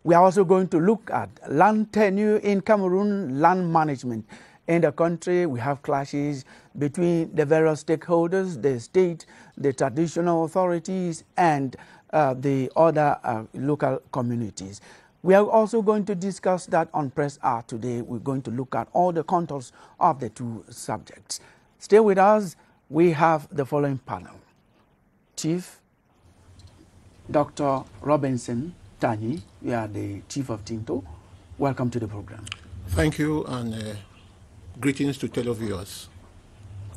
We are also going to look at land tenure in Cameroon, land management. In the country, we have clashes between the various stakeholders, the state, the traditional authorities, and the other local communities. We are also going to discuss that on Press Hour today. We're going to look at all the contours of the two subjects. Stay with us. We have the following panel. Chief Dr. Robinson Tanyi, you are the Chief of Tinto. Welcome to the program. Thank you, and greetings to televiewers.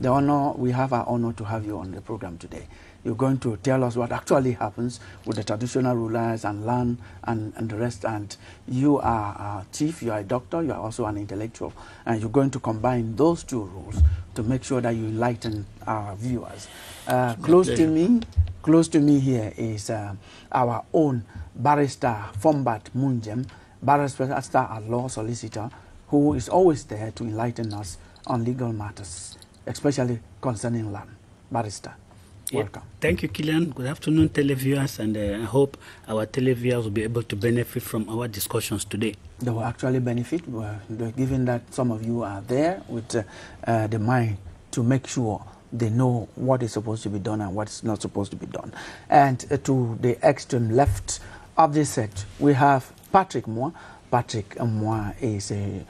We have our honor to have you on the program today. You're going to tell us what actually happens with the traditional rulers and land and the rest. And you are a chief, you are a doctor, you are also an intellectual. And you're going to combine those two roles to make sure that you enlighten our viewers. Close to me here is our own barrister, Fombat Munjem, barrister and law solicitor, who is always there to enlighten us on legal matters, especially concerning land. Barrister, welcome. Thank you, Killian. Good afternoon, televiewers, and I hope our televiewers will be able to benefit from our discussions today. They will actually benefit, given that some of you are there with the mind to make sure they know what is supposed to be done and what is not supposed to be done. And to the extreme left of this set, we have Patrick Moore. Patrick Moore is a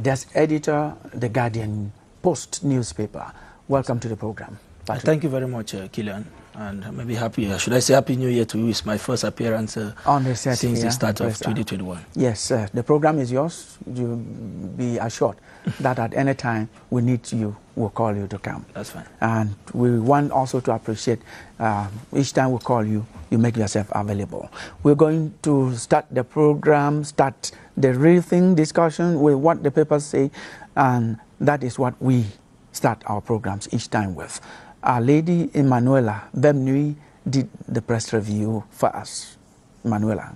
desk editor, The Guardian Post newspaper. Welcome to the program, Patrick. Thank you very much, Killian. And maybe happy, should I say Happy New Year to you? It's my first appearance on the set since the start of 2021. Yes, the program is yours. You be assured that at any time we need you, we'll call you to come. That's fine. And we want also to appreciate each time we call you, you make yourself available. We're going to start the program, start the real thing discussion with what the papers say, and that is what we start our programs each time with. Our lady Emanuela Bemnui did the press review for us. Emanuela.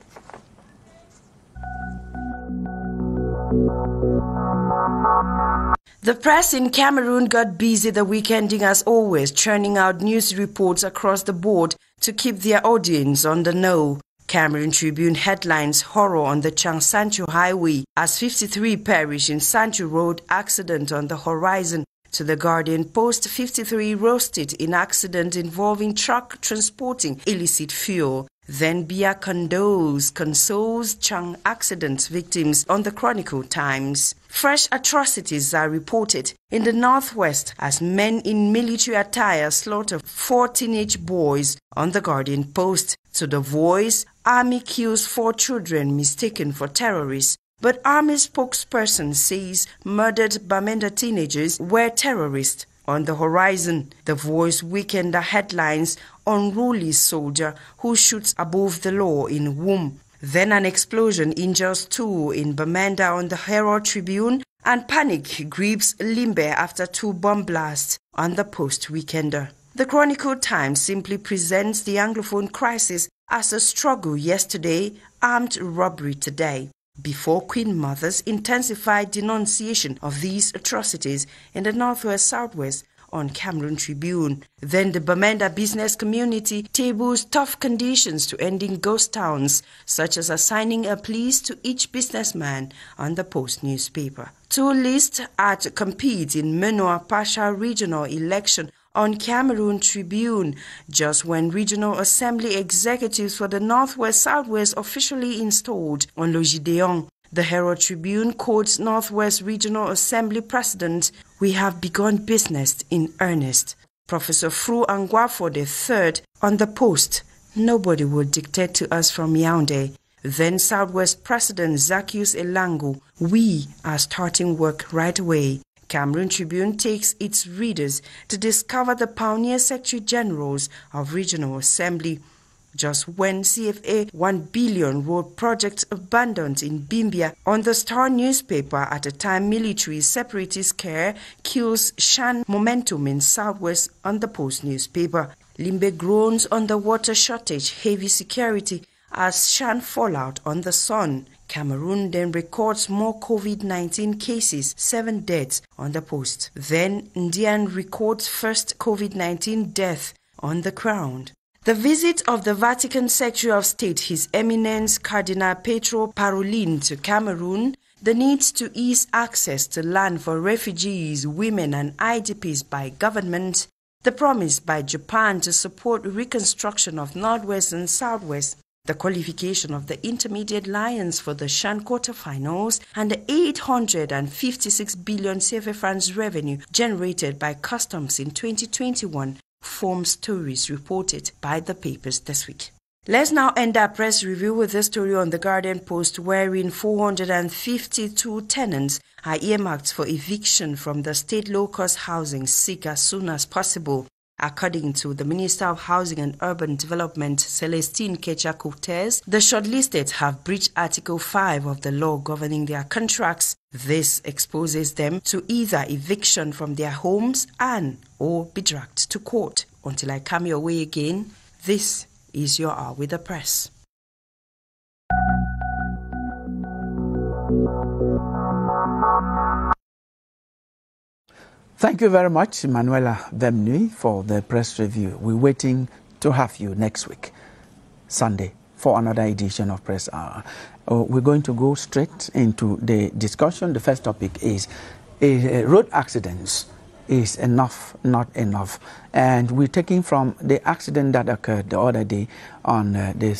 The press in Cameroon got busy the weekending as always, churning out news reports across the board to keep their audience on the know. Cameroon Tribune headlines horror on the Dschang-Sancho highway as 53 perish in Sancho Road accident on the horizon. To the Guardian Post, 53 roasted in accident involving truck transporting illicit fuel. Then Bia consoles Dschang accident victims on the Chronicle Times. Fresh atrocities are reported in the northwest as men in military attire slaughter 4 teenage boys on the Guardian Post. To The Voice, army kills 4 children mistaken for terrorists. But army spokesperson says murdered Bamenda teenagers were terrorists. On the horizon, The Voice weekender headlines unruly soldier who shoots above the law in Womb. Then an explosion injures 2 in Bamenda on the Herald Tribune, and panic grips Limbe after 2 bomb blasts on the Post weekender. The Chronicle Times simply presents the Anglophone crisis as a struggle yesterday, armed robbery today. Before Queen Mother's intensified denunciation of these atrocities in the northwest-southwest on Cameroon Tribune. Then the Bamenda business community tables tough conditions to ending ghost towns, such as assigning a police to each businessman on the Post newspaper. 2 lists are to compete in Menoa partial regional election on Cameroon Tribune, just when Regional Assembly executives for the Northwest-Southwest officially installed on Dschang. The Herald Tribune quotes Northwest Regional Assembly President, "We have begun business in earnest." Professor Fru Angwafo III on the Post, "Nobody will dictate to us from Yaoundé." Then Southwest President Zacchaeus Elango, "We are starting work right away." Cameroon Tribune takes its readers to discover the pioneer Secretary Generals of Regional Assembly. Just when CFA 1 billion road project abandoned in Bimbia on the Star newspaper at a time military separatist care kills Shan momentum in Southwest on the Post newspaper. Limbe groans under water shortage, heavy security as Shan fallout on the Sun. Cameroon then records more COVID-19 cases, 7 deaths on the Post. Then Ndian records first COVID-19 death on the Crown. The visit of the Vatican Secretary of State, His Eminence Cardinal Pietro Parolin, to Cameroon, the need to ease access to land for refugees, women and IDPs by government, the promise by Japan to support reconstruction of Northwest and Southwest, the qualification of the intermediate lions for the Chan quarterfinals, and the 856 billion CFA francs revenue generated by customs in 2021 form stories reported by the papers this week. Let's now end our press review with this story on the Guardian Post, wherein 452 tenants are earmarked for eviction from the state low-cost housing SIG as soon as possible. According to the Minister of Housing and Urban Development, Celestine Kecha-Cortez, the shortlisted have breached Article 5 of the law governing their contracts. This exposes them to either eviction from their homes or be dragged to court. Until I come your way again, this is your Hour with the Press. Thank you very much, Manuela Vemnui, for the press review. We're waiting to have you next week, Sunday, for another edition of Press Hour. We're going to go straight into the discussion. The first topic is road accidents. Is enough, not enough? And we're taking from the accident that occurred the other day on the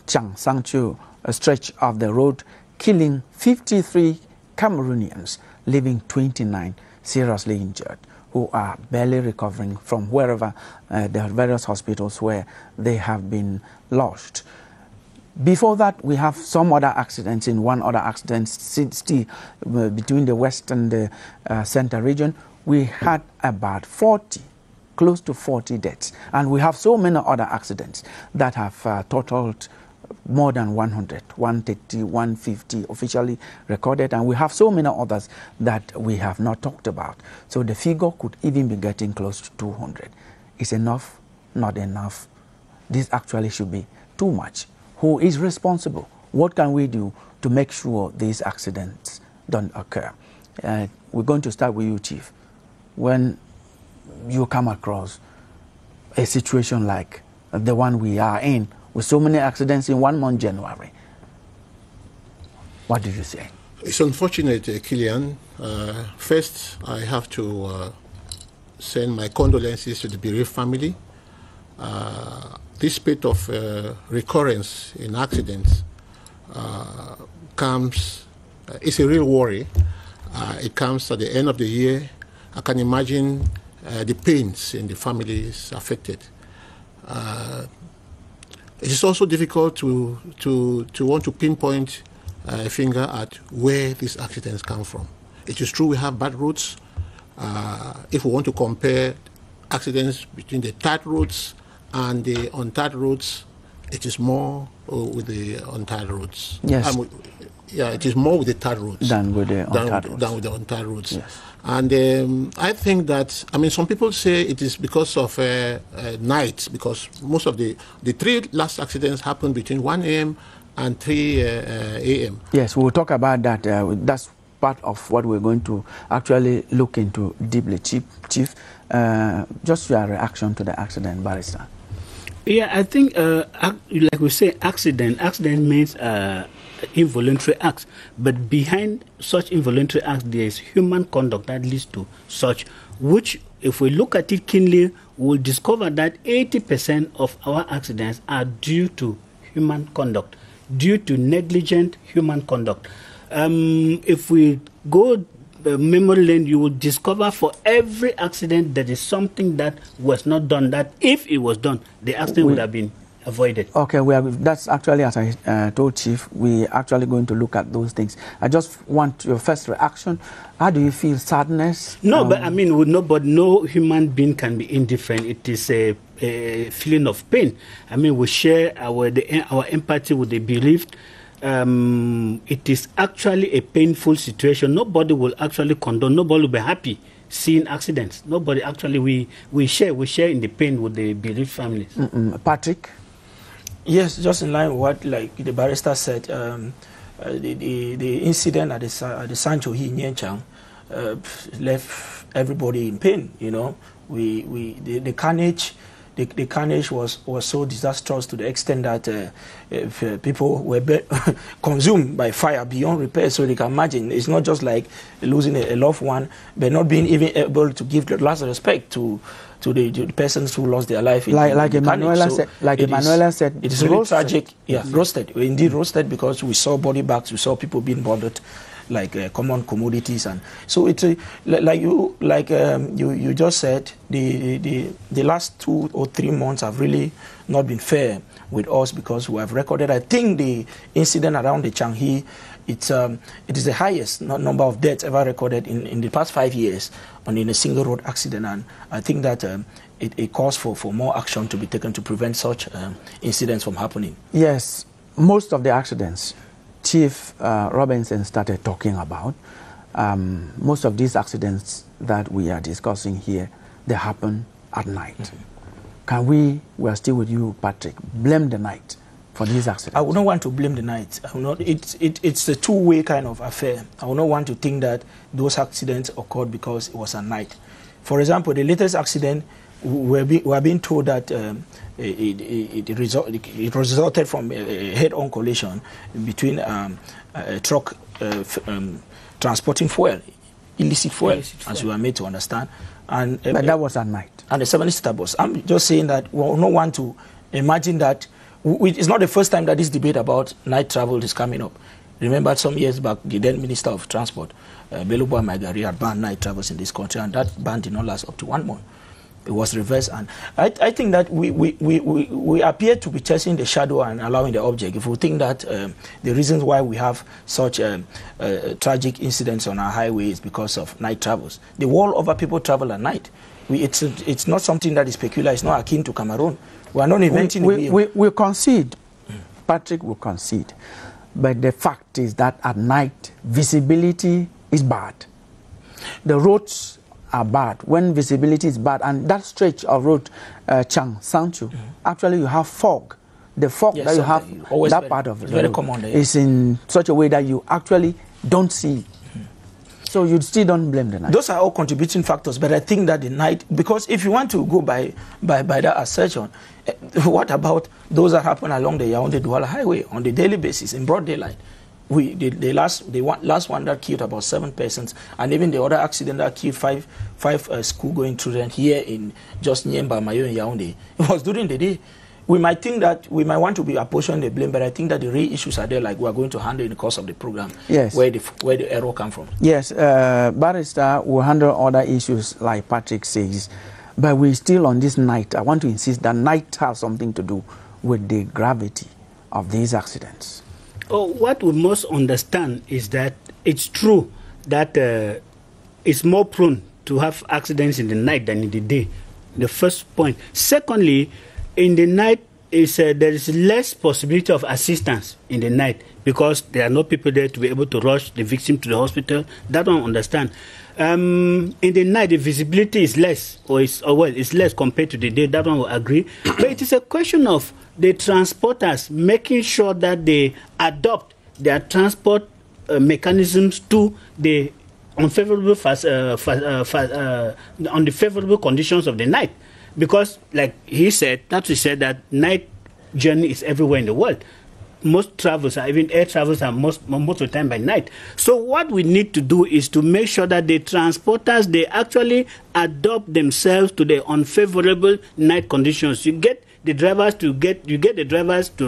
Dschang stretch of the road, killing 53 Cameroonians, leaving 29 seriously injured, who are barely recovering from wherever the various hospitals where they have been lodged. Before that, we have some other accidents. In one other accident, still between the west and the center region, we had about 40, close to 40 deaths. And we have so many other accidents that have totaled more than 100, 130, 150 officially recorded. And we have so many others that we have not talked about. So the figure could even be getting close to 200. Is enough? Not enough. This actually should be too much. Who is responsible? What can we do to make sure these accidents don't occur? We're going to start with you, Chief. When you come across a situation like the one we are in, with so many accidents in 1 month, January, what do you say? It's unfortunate, Kilian. First, I have to send my condolences to the bereaved family. This spate of recurrence in accidents it's a real worry. It comes at the end of the year. I can imagine the pains in the families affected. It is also difficult to want to pinpoint a finger at where these accidents come from. It is true we have bad roads. If we want to compare accidents between the tarred roads and the untarred roads, it is more with the untarred roads. Yes. It is more with the tarred roads than with the untarred roads. Than with the untarred roads. Yes. And I think that, some people say it is because of night, because most of the 3 last accidents happened between 1 a.m. and 3 a.m. Yes, we'll talk about that. That's part of what we're going to actually look into deeply, Chief. Just your reaction to the accident, Barrister. Yeah, I think, like we say, accident means involuntary acts. But behind such involuntary acts, there is human conduct that leads to such, which, if we look at it keenly, we'll discover that 80% of our accidents are due to human conduct, due to negligent human conduct. If we go memory lane, you will discover for every accident there is something that was not done, that if it was done, the accident would have been avoided. Okay, that's actually, as I told Chief, we're actually going to look at those things. I just want your first reaction. How do you feel? Sadness? No, but no human being can be indifferent. It is a feeling of pain. We share our empathy with the bereaved. It is actually a painful situation. Nobody will actually condone, nobody will be happy seeing accidents. Nobody actually, we share in the pain with the bereaved families. Patrick? Yes, just in line with what the barrister said, the incident at the Sancho here in Dschang left everybody in pain. The carnage the carnage was so disastrous to the extent that people were consumed by fire beyond repair. So you can imagine, it's not just like losing a loved one, but not being even able to give the last respect to the persons who lost their life. Like Emanuela said, it is really tragic. Yeah, roasted. Indeed roasted, because we saw body bags, we saw people being bothered like common commodities, and so it's like you just said, the last 2 or 3 months have really not been fair with us, because we have recorded, I think, the incident around the Dschang, it is the highest number of deaths ever recorded in the past 5 years in a single road accident, and I think that it calls for more action to be taken to prevent such incidents from happening. Yes, most of the accidents Chief Robinson started talking about, most of these accidents that we are discussing here, they happen at night. Mm-hmm. Can we are still with you, Patrick, blame the night for these accidents? I would not want to blame the night. I will not, it's a two-way kind of affair. I would not want to think that those accidents occurred because it was at night. For example, the latest accident, we are being told that it resulted from a head-on collision between a truck transporting fuel, illicit fuel, as we are made to understand. And but that was at night. And a 70-seater bus. I'm just saying that we will not want to imagine that. It's not the first time that this debate about night travel is coming up. Remember, some years back, the then Minister of Transport, Beluboa Maigari, had banned night travels in this country, and that ban did not last up to 1 month. It was reversed, and I think that we appear to be chasing the shadow and allowing the object. If we think that the reasons why we have such tragic incidents on our highway is because of night travels. The world over, people travel at night. It's not something that is peculiar. It's not akin to Cameroon. We are not inventing the wheel. We concede. Patrick will concede. But the fact is that at night, visibility is bad. The roads are bad when visibility is bad, and that stretch of road, Dschang, Sanchu, actually you have fog. The fog that you have, that part of the road is in such a way that you actually don't see. So you still don't blame the night. Those are all contributing factors, but I think that the night, because if you want to go by that assertion, what about those that happen along the Yaoundé-Douala highway on the daily basis in broad daylight? The last one that killed about 7 persons, and even the other accident that killed five school-going children here in just near Bamayo in Yaoundé, it was during the day. We might think that we might want to be apportioning the blame, but I think that the real issues are there, like we are going to handle in the course of the program. Yes. Where the error come from. Yes, Barrister will handle other issues like Patrick says, but we're still on this night. I want to insist that night has something to do with the gravity of these accidents. Oh, what we must understand is that it's true that it's more prone to have accidents in the night than in the day. The first point. Secondly, in the night, there is less possibility of assistance in the night because there are no people there to be able to rush the victim to the hospital. That one I understand. In the night, the visibility is less, it's less compared to the day. That one will agree. But it is a question of the transporters making sure that they adopt their transport mechanisms to the unfavorable on the favorable conditions of the night. Because, like he said, that night journey is everywhere in the world. Most travels, even air travels, are most of the time by night. So what we need to do is to make sure that the transporters, they actually adopt themselves to the unfavorable night conditions. You get the drivers to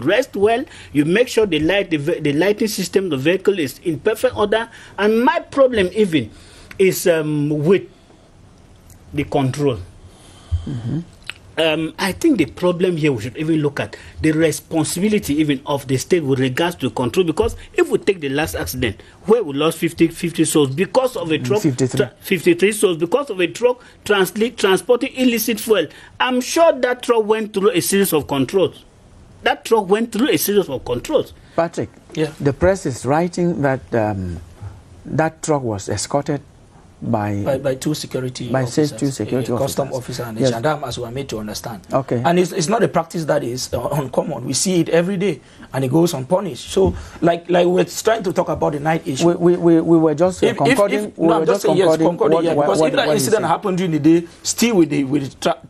rest well. You make sure the lighting system, the vehicle is in perfect order. And my problem even is with the control. Mm-hmm. I think the problem here we should even look at the responsibility even of the state with regards to control, because if we take the last accident where we lost 50 souls because of a truck, 53 souls because of a truck transporting illicit fuel, I'm sure that truck went through a series of controls. Patrick, yeah. The press is writing that that truck was escorted by two security officers, two security a custom officers. officer and a Yes. gendarme, as we are made to understand. Okay. And it's not a practice that is uncommon. We see it every day, and it goes unpunished. So, like we're trying to talk about the night issue. We were just concording. Because if that incident happened during the day, still with the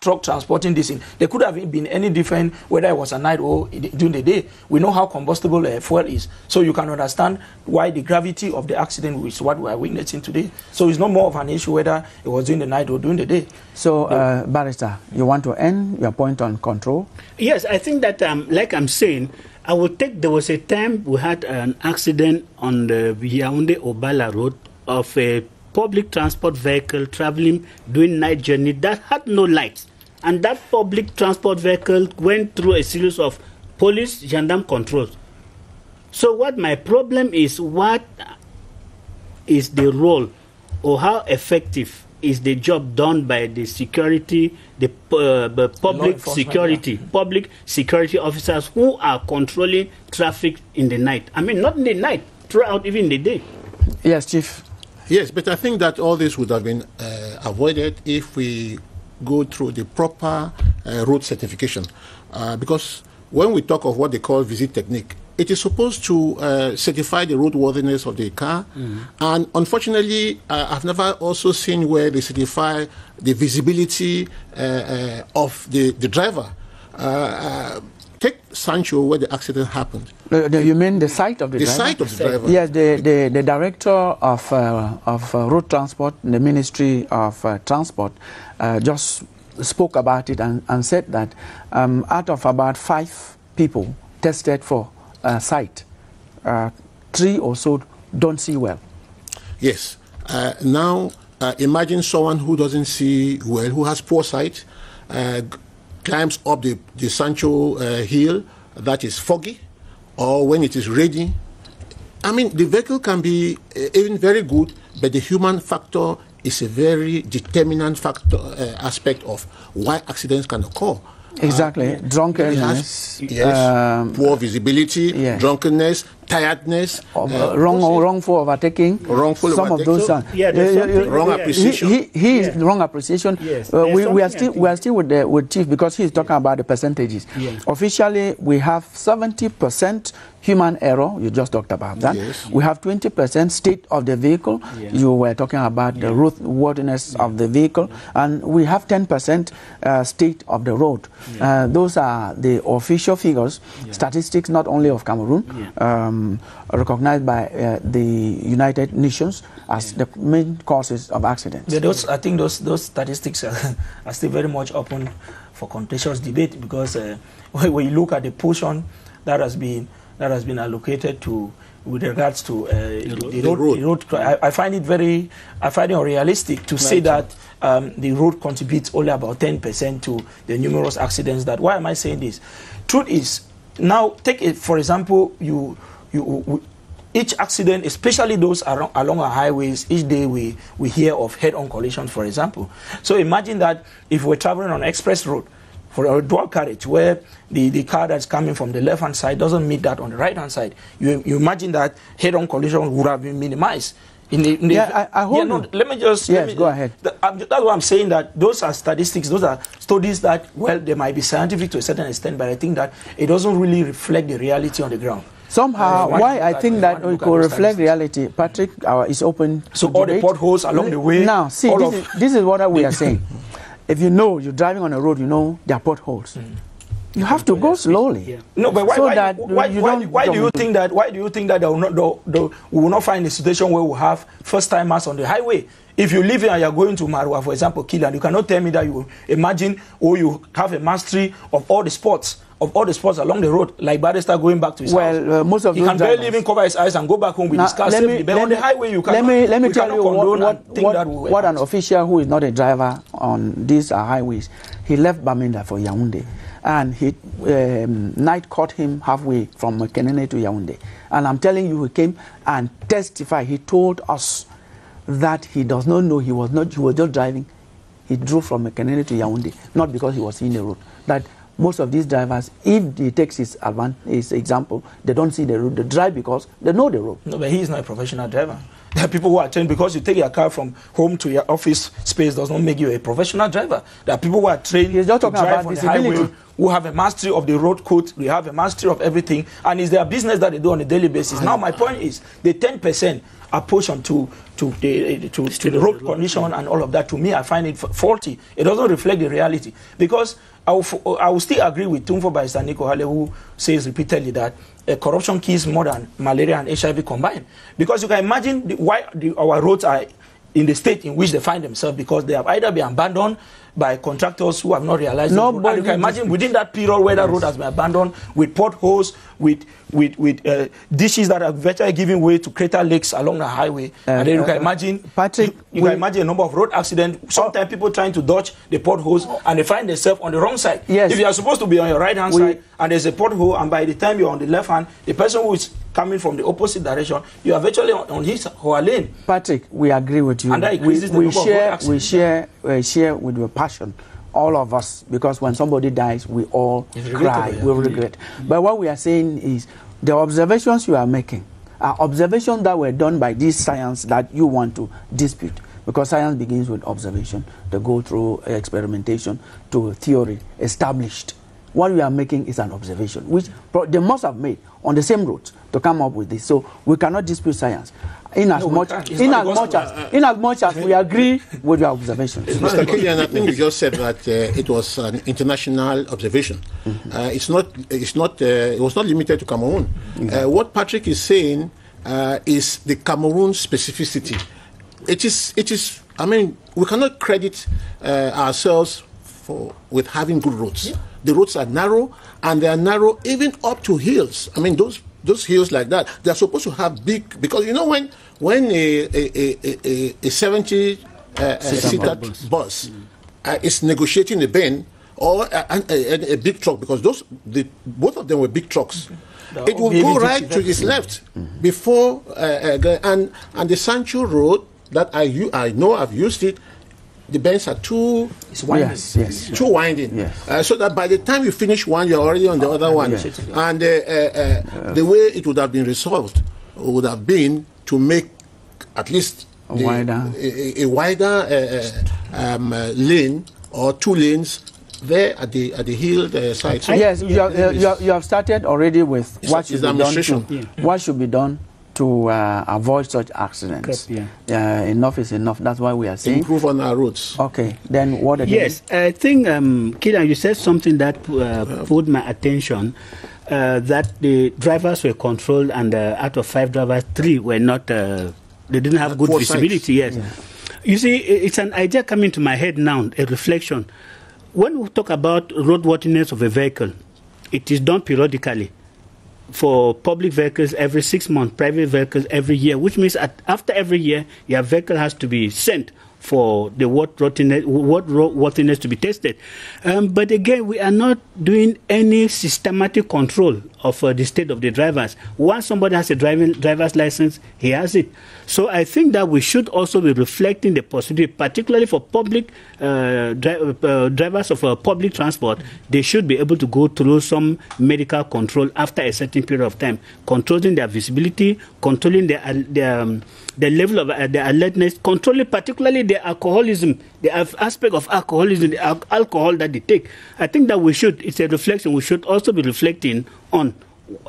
truck transporting this in, there could have been any different whether it was a night or during the day. We know how combustible fuel is, so you can understand why the gravity of the accident is what we are witnessing today. So it's not more of an issue whether it was during the night or during the day. So, Barrister, you want to end your point on control? Yes, I think that, like I'm saying, I would take, there was a time we had an accident on the Yaoundé-Obala road of a public transport vehicle traveling doing night journey that had no lights. And that public transport vehicle went through a series of police gendarme controls. So what my problem is, what is the role or how effective is the job done by the security, the public security officers who are controlling traffic in the night? I mean, not in the night, throughout even the day. Yes, Chief. Yes, but I think that all this would have been avoided if we go through the proper road certification. Because when we talk of what they call visit technique, it is supposed to certify the roadworthiness of the car. And unfortunately, I've never also seen where they certify the visibility of the driver. Take Sancho, where the accident happened. You mean the sight of the driver? The sight of the driver. Yes, the director of road transport, the Ministry of Transport, just spoke about it and said that out of about 5 people tested for sight, 3 or so don't see well. Yes. Now, imagine someone who doesn't see well, who has poor sight, climbs up the Sancho hill that is foggy, or when it is ready. I mean, the vehicle can be even very good, but the human factor is a very determinant factor aspect of why accidents can occur. Exactly. Drunkenness. Poor visibility, drunkenness, tiredness, wrongful overtaking. Some of those wrong appreciation. He is wrong appreciation. Yes. We are still with Chief because he is talking about the percentages. Yes. Officially, we have 70% human error. You just talked about that. Yes. We have 20% state of the vehicle. Yes. You were talking about the roadworthiness of the vehicle, and we have 10% state of the road. Those are the official figures, statistics not only of Cameroon, recognized by the United Nations as the main causes of accidents. But I think those statistics are still very much open for contentious debate, because when you look at the portion that has been allocated to with regards to the road, I find it unrealistic to say that the road contributes only about 10% to the numerous accidents. That why am I saying this? Truth is, now take it for example, each accident, especially those along our highways, each day we hear of head-on collisions, for example. So imagine that if we're traveling on an express road for a dual carriage, where the car that's coming from the left-hand side doesn't meet that on the right-hand side, you imagine that head-on collision would have been minimized. I hope. Go ahead. That's why I'm saying that those are statistics, those are studies that, well, they might be scientific to a certain extent, but I think that it doesn't really reflect the reality on the ground. Somehow, why I think that it could reflect reality, Patrick, is open. So all the potholes along the way. Now, see, this is what we are saying. If you know you're driving on a road, you know there are potholes. You have to go slowly. Yeah. No, but why do you think that we will not find a situation where we have first-timers on the highway? If you live here and you're going to Marwa, for example, Kilian, you cannot tell me that you imagine or you have a mastery of all the sports along the road, like Barrister going back to his house. Most of he can barely even cover his eyes and go back home with his car safely. But on the highway, you cannot. Let me tell you what an official who is not a driver on these highways. He left Bamenda for Yaoundé, and night caught him halfway from Kenene to Yaoundé. And I'm telling you, he came and testified. He told us that he does not know he was just driving. He drove from Kenene to Yaoundé, not because he was in the road. That most of these drivers, if he takes his example, they don't see the road. They drive because they know the road. No, but he is not a professional driver. There are people who are trained. Because you take your car from home to your office space does not make you a professional driver. There are people who are trained to drive on the highway, who have a mastery of the road code, they have a mastery of everything, and it's their business that they do on a daily basis. Now, my point is, the 10% apportioned to the road condition and all of that, to me, I find it faulty. It doesn't reflect the reality. Because I will still agree with Tumfo Barrister Nico Hale, who says repeatedly that corruption kills more than malaria and HIV combined. Because you can imagine why our roads are in the state in which they find themselves, because they have either been abandoned by contractors who have not realized. And you can imagine within that period where that road has been abandoned, with potholes, with dishes that are virtually giving way to crater lakes along the highway. And then you can imagine, Patrick, you can imagine a number of road accidents. Sometimes people trying to dodge the potholes and they find themselves on the wrong side. Yes. If you are supposed to be on your right hand side and there's a pothole, and by the time you're on the left hand, the person who is coming from the opposite direction, you are virtually on his or her lane. Patrick, we agree with you. And that increases the number of road accidents. We share with your passion, all of us, because when somebody dies, we all cry, we regret. But what we are saying is, the observations you are making are observations that were done by this science that you want to dispute. Because science begins with observation, they go through experimentation to theory established. What we are making is an observation, which they must have made on the same route to come up with this. So we cannot dispute science. In as much as we agree with your observations. Mr. Killian, I think you just said that it was an international observation. It was not limited to Cameroon. What Patrick is saying is the Cameroon specificity. It is. I mean, we cannot credit ourselves with having good roads. Yeah. The roads are narrow, and they are narrow even up to hills. I mean, those hills like that, they are supposed to have big, because you know when a 70-seater bus is negotiating a bend or a big truck, because both of them were big trucks, it will go right to his left before and the Sancho Road that I know I've used it. The bends are too winding. Too winding. Yes. So that by the time you finish one, you're already on the other one. Yes. And the way it would have been resolved would have been to make at least a wider lane or two lanes there at the hill side. So yes, you have started already with what should be done. What should be done to avoid such accidents. Enough is enough. That's why we are saying improve on our roads. Okay, then what again? Yes, I think, Killian, you said something that put my attention, that the drivers were controlled, and out of 5 drivers, 3 were not, they didn't have good visibility. Yes. You see, it's an idea coming to my head now, a reflection. When we talk about roadworthiness of a vehicle, it is done periodically. For public vehicles every 6 months, private vehicles every year, which means after every year, your vehicle has to be sent for the roadworthiness to be tested. But again, we are not doing any systematic control of the state of the drivers. Once somebody has a driver's license, he has it. So I think that we should also be reflecting the possibility, particularly for public drivers of public transport. They should be able to go through some medical control after a certain period of time, controlling their visibility, controlling the level of their alertness, controlling particularly the alcoholism, the aspect of alcoholism, the alcohol that they take. I think that it's a reflection, we should also be reflecting on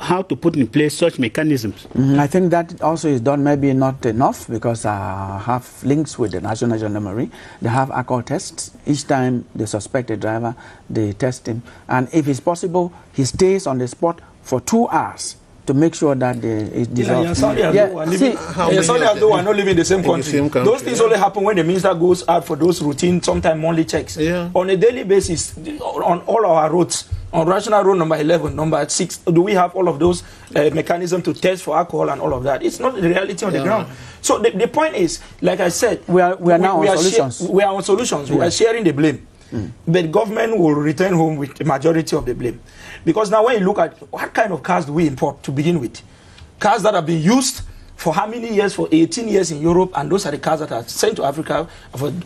how to put in place such mechanisms. I think that also is done, maybe not enough, because I have links with the National Gendarmerie. They have alcohol tests. Each time they suspect a driver, they test him. And if it's possible, he stays on the spot for 2 hours to make sure that it's dissolved. Some are not living in the same country. Those things only happen when the minister goes out for those routine, sometimes monthly checks. On a daily basis, on all our roads, on National Road number 11, number 6, do we have all of those mechanisms to test for alcohol and all of that? It's not the reality on the ground. So the point is, like I said, we are now on solutions. We are on solutions. We are sharing the blame. But government will return home with the majority of the blame. Because now when you look at what kind of cars do we import to begin with? Cars that have been used for how many years? For 18 years in Europe, and those are the cars that are sent to Africa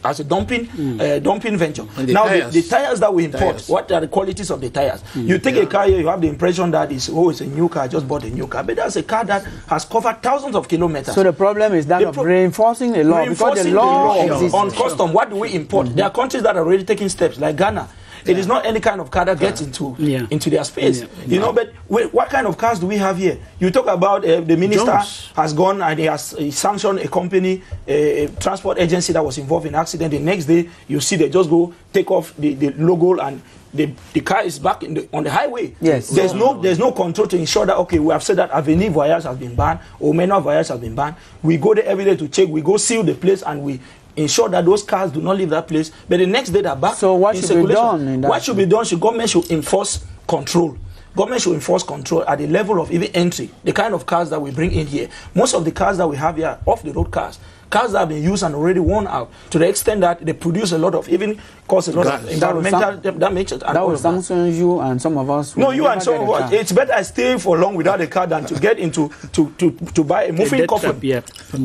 as a dumping venture. Now, the tires that we import, what are the qualities of the tires? You take a car here, you have the impression that it's a new car, I just bought a new car. But that's a car that has covered thousands of kilometers. So the problem is that of reinforcing the law, because the law exists. On custom, what do we import? There are countries that are already taking steps, like Ghana. It is not any kind of car that gets into their space. You know, but what kind of cars do we have here? You talk about the minister has gone and he has sanctioned a company, a transport agency that was involved in an accident. The next day, you see they just go take off the logo and the car is back on the highway. Yes. There's no control to ensure that, okay, we have said that Avenue Voyage has been banned, or Omena Voyage has been banned. We go there every day to check. We go seal the place and we ensure that those cars do not leave that place. But the next day they're back. So what should be done in that? What should be done? Government should enforce control. Government should enforce control at the level of even entry. The kind of cars that we bring in here. Most of the cars that we have here are off-the-road cars. Cars that have been used and already worn out, to the extent that they produce a lot of, even cause a lot of environmental damage. That will sanction you and some of us. No, you and some of us. It's better I stay for long without a car than to get into to buy a moving coffin.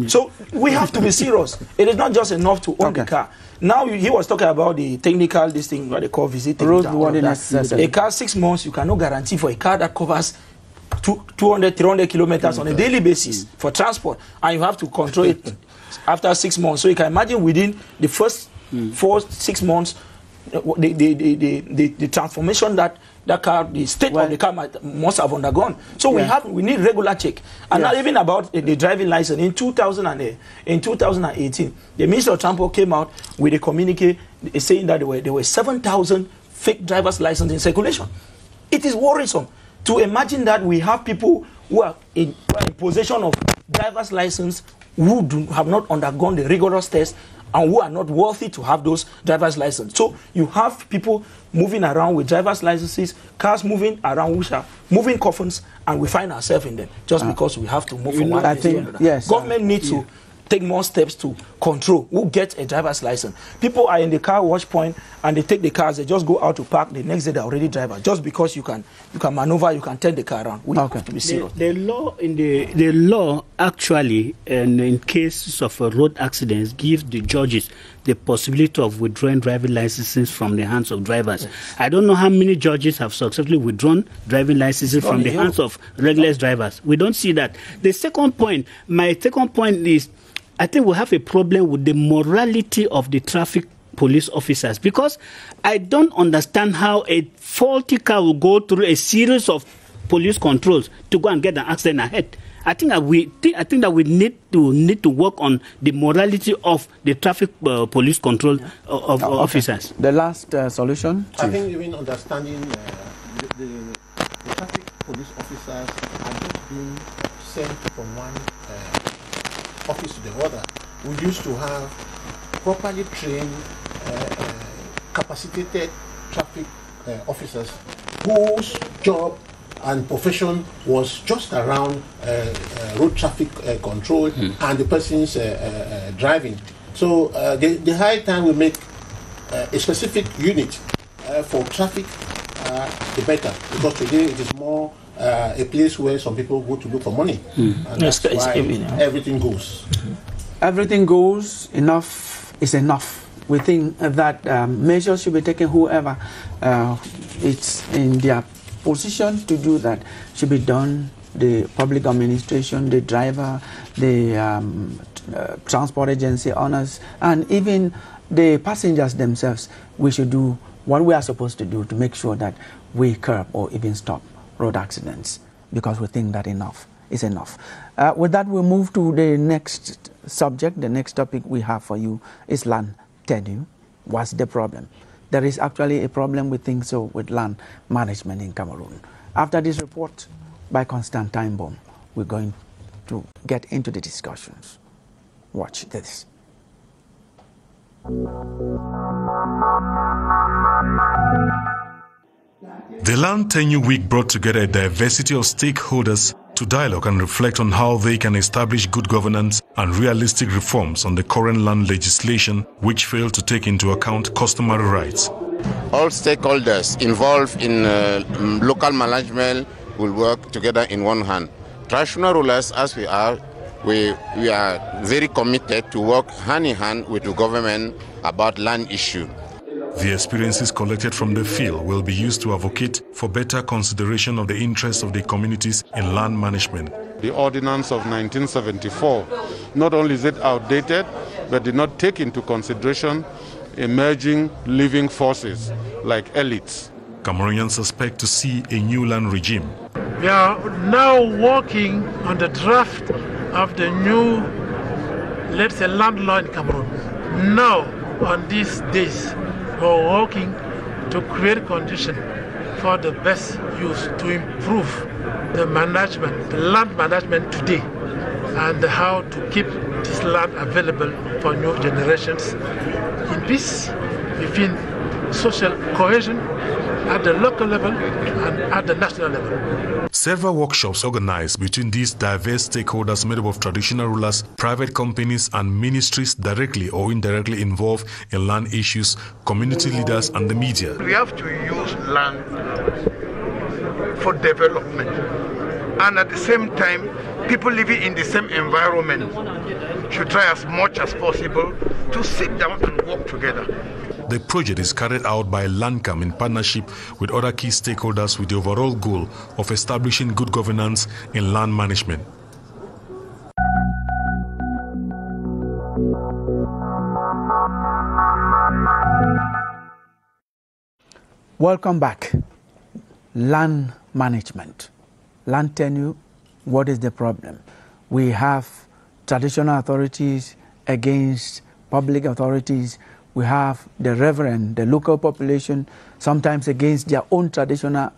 So we have to be serious. It is not just enough to own the car. Now he was talking about the technical, this thing what they call visiting. A car 6 months, you cannot guarantee for a car that covers 200, 300 kilometers on a daily basis for transport, and you have to control it after 6 months. So you can imagine within the first 4-6 months, the transformation that car, the state of the car must have undergone. So we need regular check. And not even about the driving license. In 2018, the Minister of Transport came out with a communique saying that there were 7,000 fake driver's licenses in circulation. It is worrisome to imagine that we have people who are in possession of driver's license who have not undergone the rigorous test and who are not worthy to have those driver's licenses. So you have people moving around with driver's licenses, cars moving around which are moving coffins, and we find ourselves in them just because we have to move from one place to another. Government needs to take more steps to control who gets a driver's license. People are in the car wash point and they take the cars, they just go out to park, the next day they're already driver. Just because you can maneuver, you can turn the car around. We have to be serious. The law actually, and in cases of road accidents, gives the judges the possibility of withdrawing driving licenses from the hands of drivers. I don't know how many judges have successfully withdrawn driving licenses from the hands of regular drivers. We don't see that. My second point is, I think we have a problem with the morality of the traffic police officers, because I don't understand how a faulty car will go through a series of police controls to go and get an accident ahead. I think that we need to work on the morality of the traffic police control of officers. The last solution. I think even understanding the traffic police officers are just being sent from one office to the other. We used to have properly trained, capacitated traffic officers whose job and profession was just around road traffic control and the person's driving. So the high time we make a specific unit for traffic, the better, because today it is more a place where some people go to look for money, and that's why everything goes. Everything goes. Enough is enough. We think that measures should be taken. Whoever it's in their position to do that should be done. The public administration, the driver, the transport agency owners, and even the passengers themselves. We should do what we are supposed to do to make sure that we curb or even stop road accidents, because we think that enough is enough. With that, we'll move to the next subject. The next topic we have for you is land tenure. What's the problem? There is actually a problem, we think so, with land management in Cameroon. After this report by Constantine Baum, we're going to get into the discussions. Watch this. The Land Tenure Week brought together a diversity of stakeholders to dialogue and reflect on how they can establish good governance and realistic reforms on the current land legislation, which failed to take into account customary rights. All stakeholders involved in local management will work together in one hand. Traditional rulers, as we are, we are very committed to work hand in hand with the government about land issue. The experiences collected from the field will be used to advocate for better consideration of the interests of the communities in land management. The ordinance of 1974, not only is it outdated, but did not take into consideration emerging living forces like elites. Cameroonians expect to see a new land regime. We are now working on the draft of the new, let's say, land law in Cameroon. Now, on these days, we're working to create conditions for the best use to improve the management, the land management today, and how to keep this land available for new generations in peace, within social cohesion at the local level and at the national level. Several workshops organized between these diverse stakeholders made up of traditional rulers, private companies and ministries directly or indirectly involved in land issues, community leaders and the media. We have to use land for development, and at the same time people living in the same environment should try as much as possible to sit down and work together. The project is carried out by Landcam in partnership with other key stakeholders with the overall goal of establishing good governance in land management. Welcome back. Land management. Land tenure, what is the problem? We have traditional authorities against public authorities. We have the reverend, the local population, sometimes against their own traditional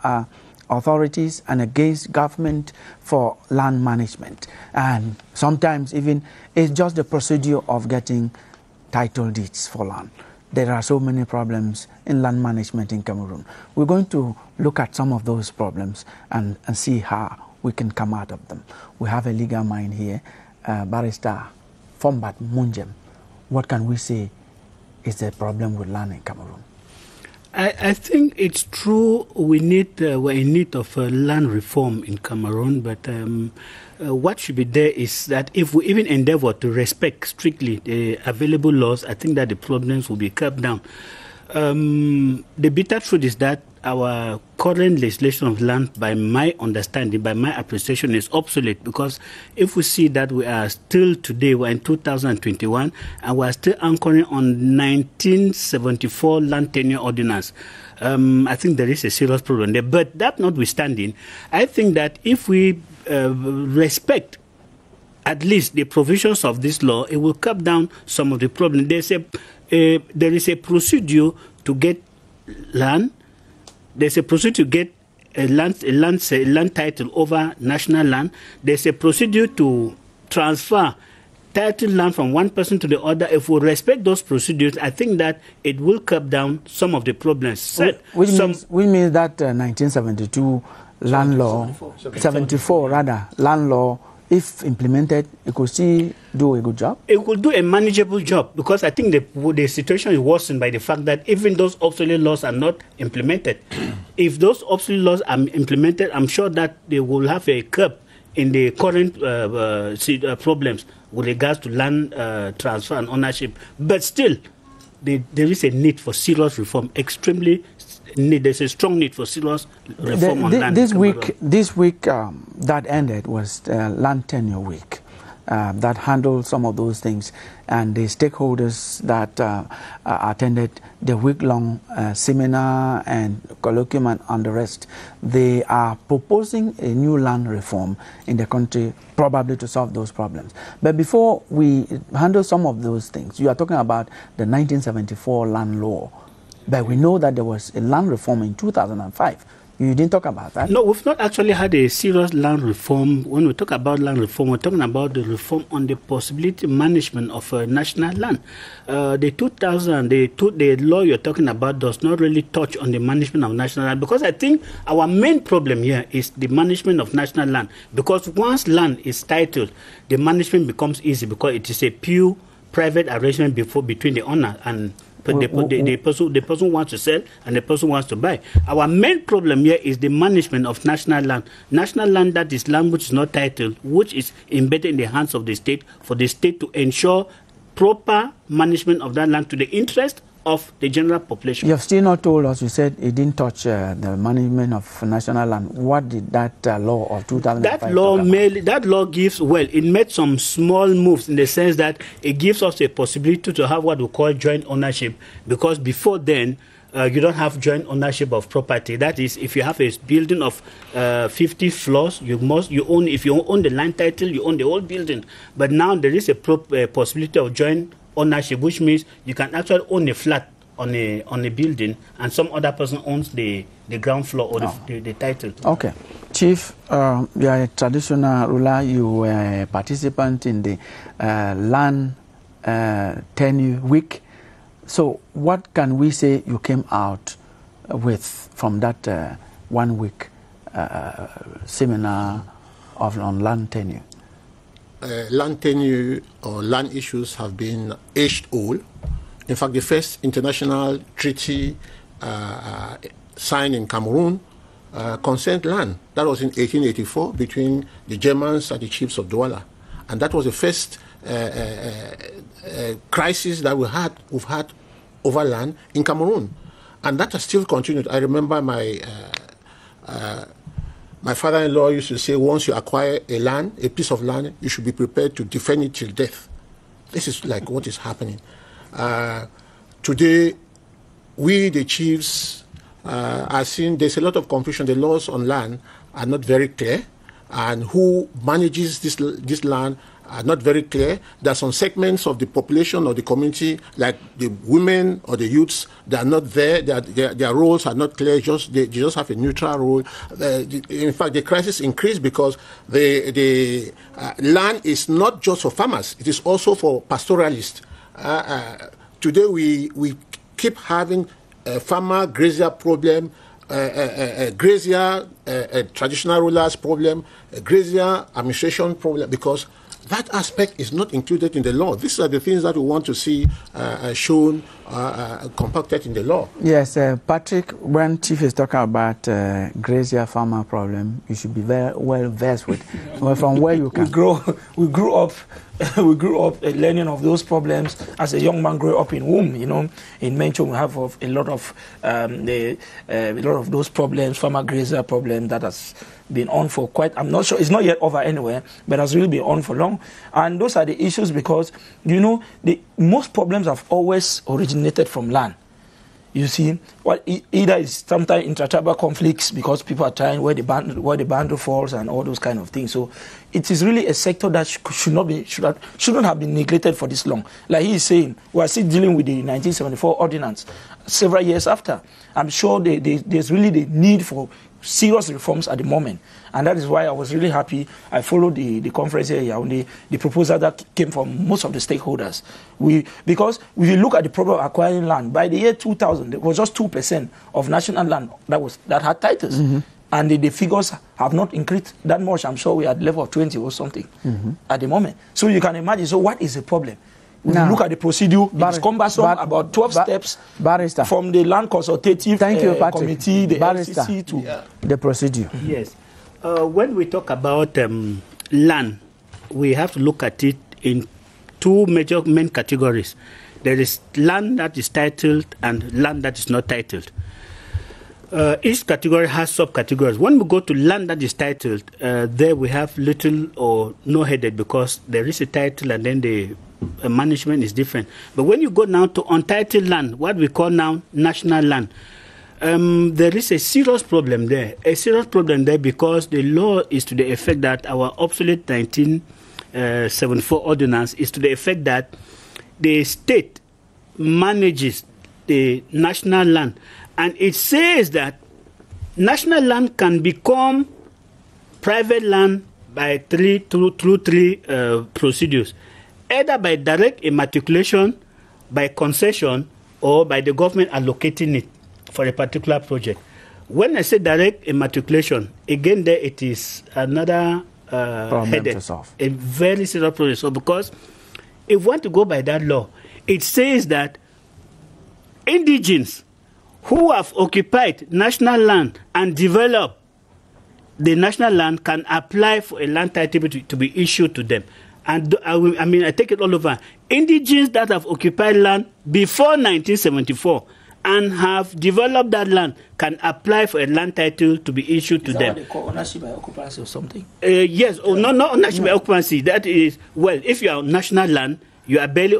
authorities and against government for land management. And sometimes even it's just the procedure of getting title deeds for land. There are so many problems in land management in Cameroon. We're going to look at some of those problems and see how we can come out of them. We have a legal mind here, Barrister Fombat Munjem. What can we say is the problem with land in Cameroon? I think it's true we're in need of land reform in Cameroon, but what should be there is that if we even endeavor to respect strictly the available laws, I think that the problems will be kept down. The bitter truth is that our current legislation of land, by my understanding, by my appreciation, is obsolete, because if we see that we are still today, we're in 2021, and we are still anchoring on 1974 land tenure ordinance, I think there is a serious problem there. But that notwithstanding, I think that if we respect at least the provisions of this law, it will cut down some of the problems. There is a procedure to get land. There's a procedure to get a land title over national land. There's a procedure to transfer title land from one person to the other. If we respect those procedures, I think that it will cut down some of the problems. Which means that 1972 land law, 74 rather, land law, if implemented, it could still do a good job? It could do a manageable job, because I think the situation is worsened by the fact that even those obsolete laws are not implemented. If those obsolete laws are implemented, I'm sure that they will have a curb in the current problems with regards to land transfer and ownership. But still, there is a need for serious reform, there's a strong need for serious reform on land. This week that ended was Land Tenure Week that handled some of those things, and the stakeholders that attended the week-long seminar and colloquium and the rest, they are proposing a new land reform in the country, probably to solve those problems. But before we handle some of those things, you are talking about the 1974 land law. But we know that there was a land reform in 2005. You didn't talk about that? No, we've not actually had a serious land reform. When we talk about land reform, we're talking about the reform on the possibility management of national land. The law you're talking about does not really touch on the management of national land, because I think our main problem here is the management of national land. Because once land is titled, the management becomes easy, because it is a pure private arrangement between the owner and the person wants to sell and the person wants to buy. Our main problem here is the management of national land. National land, that is land which is not titled, which is embedded in the hands of the state, for the state to ensure proper management of that land to the interest of the general population. You have still not told us, you said it didn't touch the management of national land. What did that law of 2005 that law gives, well, it made some small moves in the sense that it gives us a possibility to have what we call joint ownership, because before then, you don't have joint ownership of property. That is, if you have a building of 50 floors, if you own the land title, you own the whole building. But now there is a possibility of joint ownership, which means you can actually own a flat on a building, and some other person owns the ground floor or the title. Okay. Chief, you are a traditional ruler. You were a participant in the land tenure week. So what can we say you came out with from that 1 week seminar on land tenure? Land tenure or land issues have been aged old. In fact, the first international treaty signed in Cameroon concerned land. That was in 1884 between the Germans and the chiefs of Douala. And that was the first crisis that we've had over land in Cameroon. And that has still continued. I remember my father-in-law used to say, once you acquire a piece of land, you should be prepared to defend it till death. This is like what is happening. Today, we, the chiefs, are seeing there's a lot of confusion. The laws on land are not very clear, and who manages this land are not very clear. There are some segments of the population or the community, like the women or the youths, they are not there. Their roles are not clear. They just have a neutral role. In fact, the crisis increased because the land is not just for farmers. It is also for pastoralists. Today, we keep having a farmer grazier problem, a grazier traditional rulers problem, a grazier administration problem, because that aspect is not included in the law. These are the things that we want to see shown, compacted in the law. Yes, Patrick, when Chief is talking about grazier farmer problem, you should be very well versed with. Well, from where you come. We grew up learning of those problems as a young man grew up in womb. You know, in Menchon we have a lot of those problems, farmer grazier problem that has been on for quite, I'm not sure, it's not yet over anywhere, but has really been on for long. And those are the issues because, you know, most problems have always originated from land. You see, well, either it's sometimes inter-tribal conflicts because people are trying where the boundary falls and all those kind of things. So it is really a sector that shouldn't have been neglected for this long. Like he is saying, we are still dealing with the 1974 ordinance several years after. I'm sure there's really the need for serious reforms at the moment, and that is why I was really happy. I followed the conference here on the proposal that came from most of the stakeholders. Because if you look at the problem of acquiring land, by the year 2000, there was just 2% of national land that had titles, and the figures have not increased that much. I'm sure we are at the level of 20 or something at the moment. So you can imagine. So what is the problem? When you look at the procedure, it's cumbersome, about 12 steps from the land consultative committee, the LCC to the procedure. Yes. When we talk about land, we have to look at it in two main categories. There is land that is titled and land that is not titled. Each category has subcategories. When we go to land that is titled, there we have little or no headed because there is a title and then the management is different. But when you go now to untitled land, what we call now national land, there is a serious problem there. A serious problem there because the law is to the effect that our obsolete 1974 ordinance is to the effect that the state manages the national land. And it says that national land can become private land by through three procedures. Either by direct immatriculation, by concession, or by the government allocating it for a particular project. When I say direct immatriculation, again there it is another headache, a very serious problem. So because if we want to go by that law, it says that indigenes who have occupied national land and developed the national land can apply for a land title to be issued to them. And I take it all over. Indigenes that have occupied land before 1974 and have developed that land can apply for a land title to be issued to them. Is that what they call ownership by occupancy or something? Yes. Oh, no, not ownership by occupancy. That is, well, if you are on national land, you are barely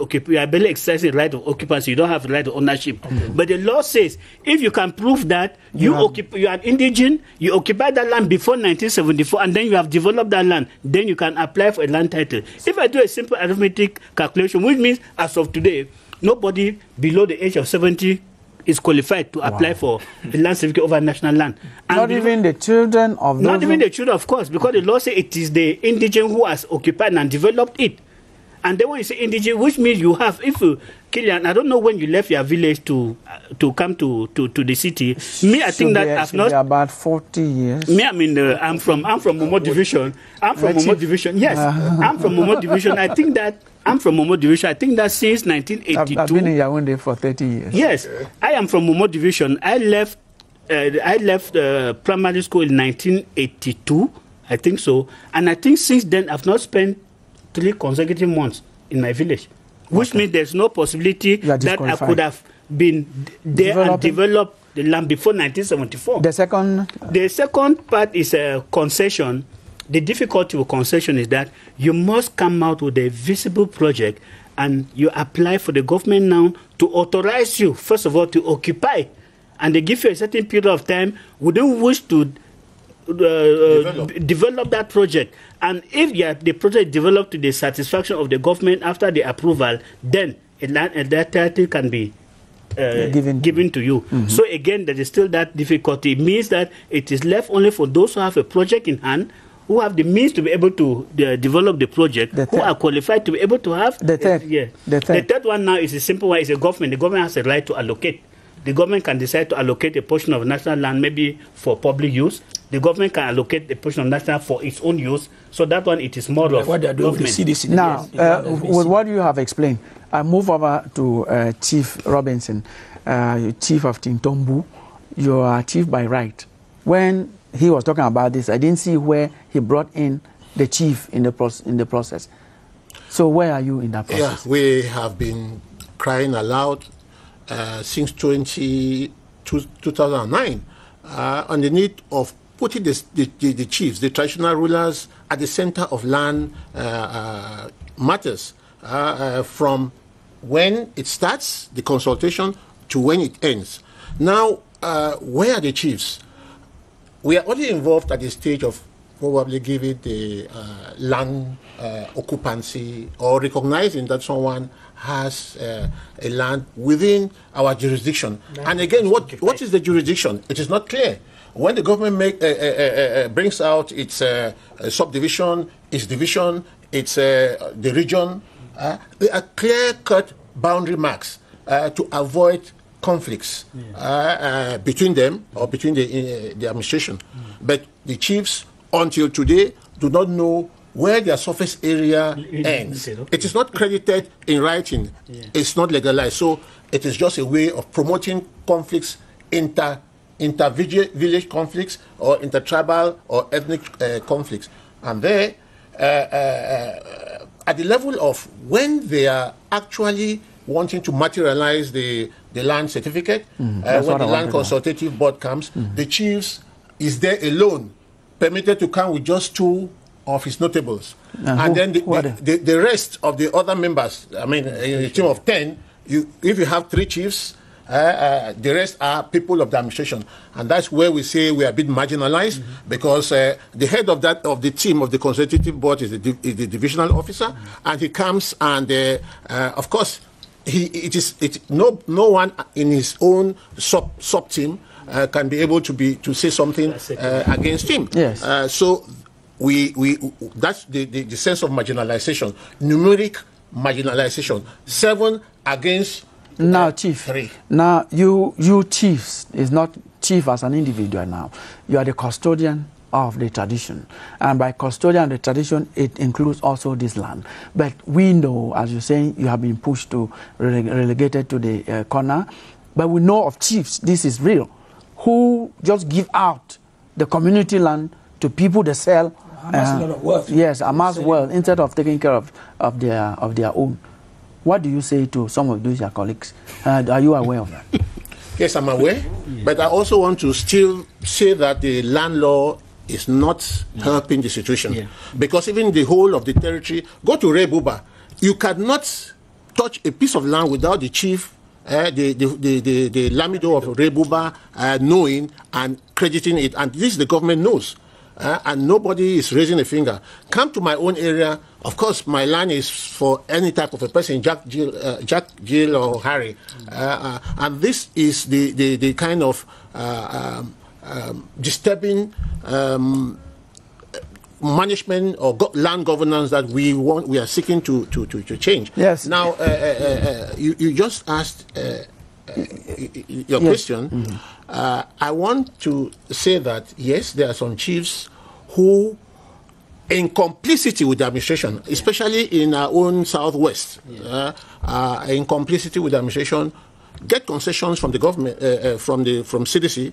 exercising the right of occupancy. You don't have the right of ownership. Okay. But the law says if you can prove that you are indigene, you occupied that land before 1974, and then you have developed that land, then you can apply for a land title. If I do a simple arithmetic calculation, which means as of today, nobody below the age of 70 is qualified to apply for a land certificate over national land. And not even the children of those. Not even the children, of course, because the law says it is the indigene who has occupied and developed it. And then when you say indigene, which means you have, if you, Killian, I don't know when you left your village to come to the city. Me, I think that I've not about 40 years. Me, I mean, I'm from Momo Division. I'm from Momo Division. Yes, I'm from Momo Division. I think that I'm from Momo Division. I think that since 1982. I've been in Yaoundé for 30 years. Yes, I am from Momo Division. I left primary school in 1982. I think so, and I think since then I've not spent 3 consecutive months in my village, which means there's no possibility that I could have been there and developed the land before 1974. The second part is a concession. The difficulty with concession is that you must come out with a visible project and you apply for the government now to authorize you, first of all, to occupy. And they give you a certain period of time within which to develop that project. And if the project developed to the satisfaction of the government after the approval, then that title can be given to you. Mm-hmm. So again, there is still that difficulty. It means that it is left only for those who have a project in hand, who have the means to be able to develop the project, who are qualified to be able to have the third. The third one now is a simple one. It's a government. The government has a right to allocate. The government can decide to allocate a portion of national land maybe for public use. The government can allocate a portion of national for its own use. So that one, it is more of what they are doing with the CDC. Now, with what you have explained, I move over to Chief Robinson, Chief of Tintombu. You are chief by right. When he was talking about this, I didn't see where he brought in the chief in the process. So where are you in that process? Yeah, we have been crying aloud since 2009 on the need of putting the chiefs, the traditional rulers, at the center of land matters from when it starts, the consultation, to when it ends. Now, where are the chiefs? We are only involved at the stage of probably giving the land occupancy or recognizing that someone has a land within our jurisdiction. And again, what is the jurisdiction? It is not clear. When the government brings out its subdivision, its division, its the region, there are clear-cut boundary marks to avoid conflicts between them or between the administration. But the chiefs, until today, do not know where their surface area ends. It is not credited in writing. It's not legalized. So it is just a way of promoting conflicts, inter-village conflicts or intertribal or ethnic conflicts. And there, at the level of when they are actually wanting to materialize the land certificate, when the land consultative board comes, the chiefs is there alone, permitted to come with just 2 of his notables. And then the rest of the other members, I mean, in a team of 10, if you have 3 chiefs, the rest are people of the administration. And that's where we say we are a bit marginalized, because the head of the team of the consultative board is the divisional officer, and he comes and, of course, no one in his own sub team can be able to say something against him. Yes. So that's the sense of marginalization, numeric marginalization. 7 against now, Chief. 3. Now, you chiefs is not chief as an individual now. You are the custodian of the tradition, and by custodian of the tradition, it includes also this land. But we know, as you're saying, you have been pushed to relegated to the corner. but we know of chiefs, this is real, who just give out the community land to people they sell. Amass a lot of wealth. Yes, amass wealth instead of taking care of their own. What do you say to some of those your colleagues? Are you aware of that? Yes, I'm aware, but I also want to still say that the land law is not helping the situation, because even the whole of the territory, go to Rebuba, you cannot touch a piece of land without the chief, the Lamido of Rebuba knowing and crediting it, and this the government knows. And nobody is raising a finger. Come to my own area. Of course, my land is for any type of a person, Jack, Jill, or Harry. And this is the kind of disturbing management or land governance that we are seeking to change. Yes. Now, you just asked your question. I want to say that, yes, there are some chiefs who, in complicity with the administration, especially in our own southwest, in complicity with the administration, get concessions from the government, from CDC,